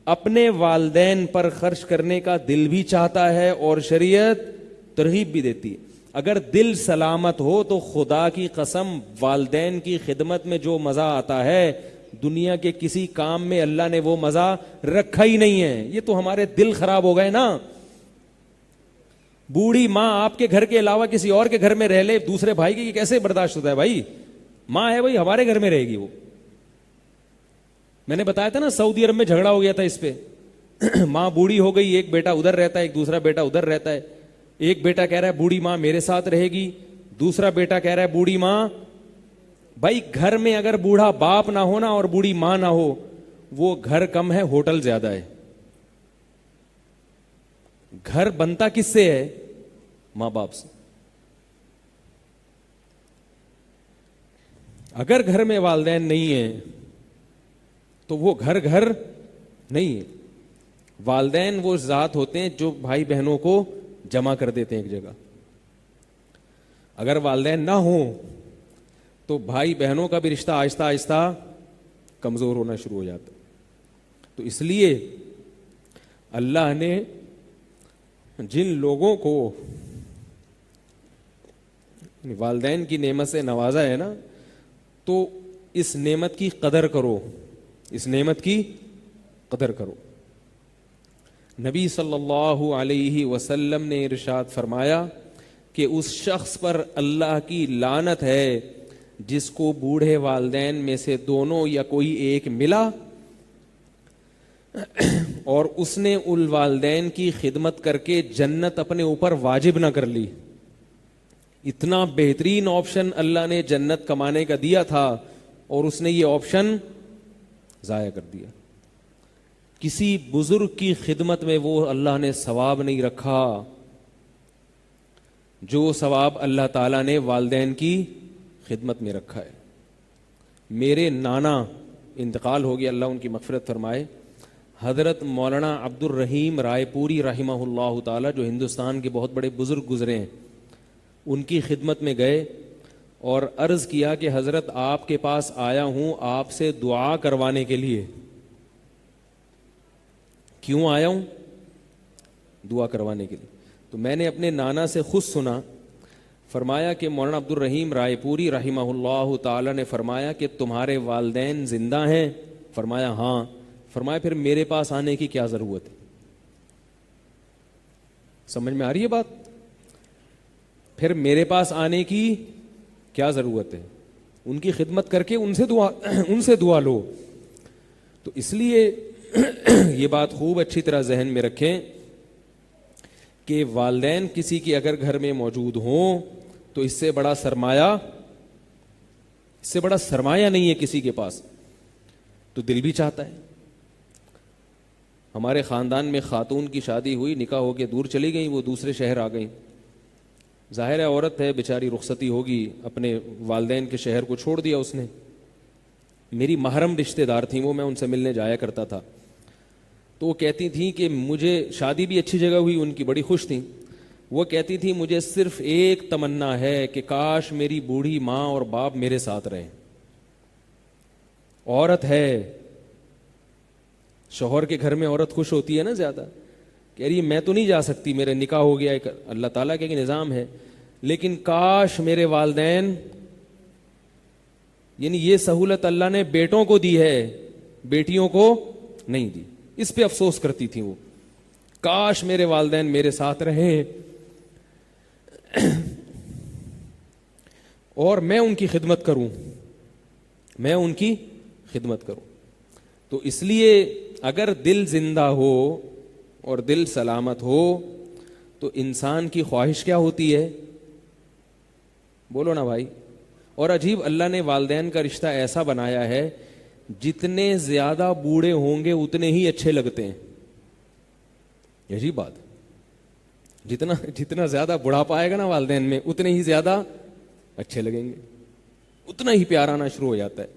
اپنے والدین پر خرچ کرنے کا دل بھی چاہتا ہے اور شریعت ترغیب بھی دیتی ہے. اگر دل سلامت ہو تو خدا کی قسم والدین کی خدمت میں جو مزہ آتا ہے دنیا کے کسی کام میں اللہ نے وہ مزہ رکھا ہی نہیں ہے. یہ تو ہمارے دل خراب ہو گئے نا. بوڑھی ماں آپ کے گھر کے علاوہ کسی اور کے گھر میں رہ لے دوسرے بھائی کی کیسے برداشت ہوتا ہے بھائی؟ ماں ہے بھائی ہمارے گھر میں رہے گی. وہ میں نے بتایا تھا نا سعودی عرب میں جھگڑا ہو گیا تھا اس پہ. ماں بوڑھی ہو گئی, ایک بیٹا ادھر رہتا ہے, ایک دوسرا بیٹا ادھر رہتا ہے. ایک بیٹا کہہ رہا ہے بوڑھی ماں میرے ساتھ رہے گی, دوسرا بیٹا کہہ رہا ہے بوڑھی ماں. بھائی گھر میں اگر بوڑھا باپ نہ ہونا اور بوڑھی ماں نہ ہو, وہ گھر کم ہے ہوٹل زیادہ ہے. گھر بنتا کس سے ہے؟ ماں باپ سے. اگر گھر میں والدین نہیں ہیں تو وہ گھر نہیں ہے. والدین وہ ذات ہوتے ہیں جو بھائی بہنوں کو جمع کر دیتے ہیں ایک جگہ. اگر والدین نہ ہوں تو بھائی بہنوں کا بھی رشتہ آہستہ آہستہ کمزور ہونا شروع ہو جاتا. تو اس لیے اللہ نے جن لوگوں کو والدین کی نعمت سے نوازا ہے نا, تو اس نعمت کی قدر کرو, اس نعمت کی قدر کرو. نبی صلی اللہ علیہ وسلم نے ارشاد فرمایا کہ اس شخص پر اللہ کی لعنت ہے جس کو بوڑھے والدین میں سے دونوں یا کوئی ایک ملا اور اس نے ان والدین کی خدمت کر کے جنت اپنے اوپر واجب نہ کر لی. اتنا بہترین آپشن اللہ نے جنت کمانے کا دیا تھا اور اس نے یہ آپشن ضائع کر دیا. کسی بزرگ کی خدمت میں وہ اللہ نے ثواب نہیں رکھا جو ثواب اللہ تعالیٰ نے والدین کی خدمت میں رکھا ہے. میرے نانا انتقال ہو گیا, اللہ ان کی مغفرت فرمائے, حضرت مولانا عبد الرحیم رائے پوری رحمہ اللہ تعالیٰ, جو ہندوستان کے بہت بڑے بزرگ گزرے ہیں, ان کی خدمت میں گئے اور عرض کیا کہ حضرت آپ کے پاس آیا ہوں آپ سے دعا کروانے کے لیے. کیوں آیا ہوں؟ دعا کروانے کے لیے. تو میں نے اپنے نانا سے خود سنا, فرمایا کہ مولانا عبد الرحیم رائے پوری رحمہ اللہ تعالی نے فرمایا کہ تمہارے والدین زندہ ہیں؟ فرمایا ہاں. فرمایا پھر میرے پاس آنے کی کیا ضرورت ہے؟ سمجھ میں آ رہی ہے بات؟ پھر میرے پاس آنے کی کیا ضرورت ہے؟ ان کی خدمت کر کے ان سے دعا لو. تو اس لیے یہ بات خوب اچھی طرح ذہن میں رکھیں کہ والدین کسی کی اگر گھر میں موجود ہوں تو اس سے بڑا سرمایہ نہیں ہے کسی کے پاس. تو دل بھی چاہتا ہے. ہمارے خاندان میں خاتون کی شادی ہوئی, نکاح ہو کے دور چلی گئی, وہ دوسرے شہر آ گئی. ظاہر ہے عورت ہے بیچاری, رخصتی ہوگی, اپنے والدین کے شہر کو چھوڑ دیا اس نے. میری محرم رشتہ دار تھیں وہ, میں ان سے ملنے جایا کرتا تھا. تو وہ کہتی تھیں کہ مجھے شادی بھی اچھی جگہ ہوئی, ان کی بڑی خوش تھیں. وہ کہتی تھی مجھے صرف ایک تمنا ہے کہ کاش میری بوڑھی ماں اور باپ میرے ساتھ رہیں. عورت ہے, شوہر کے گھر میں عورت خوش ہوتی ہے نا زیادہ. کہہ رہی میں تو نہیں جا سکتی, میرے نکاح ہو گیا, ایک اللہ تعالیٰ کا ایک نظام ہے, لیکن کاش میرے والدین, یعنی یہ سہولت اللہ نے بیٹوں کو دی ہے, بیٹیوں کو نہیں دی. اس پہ افسوس کرتی تھی وہ, کاش میرے والدین میرے ساتھ رہیں اور میں ان کی خدمت کروں. تو اس لیے اگر دل زندہ ہو اور دل سلامت ہو تو انسان کی خواہش کیا ہوتی ہے؟ بولو نا بھائی. اور عجیب اللہ نے والدین کا رشتہ ایسا بنایا ہے, جتنے زیادہ بوڑھے ہوں گے اتنے ہی اچھے لگتے ہیں. عجیب بات, جتنا زیادہ بڑھاپا آئے گا نا والدین میں اتنے ہی زیادہ اچھے لگیں گے, اتنا ہی پیار آنا شروع ہو جاتا ہے.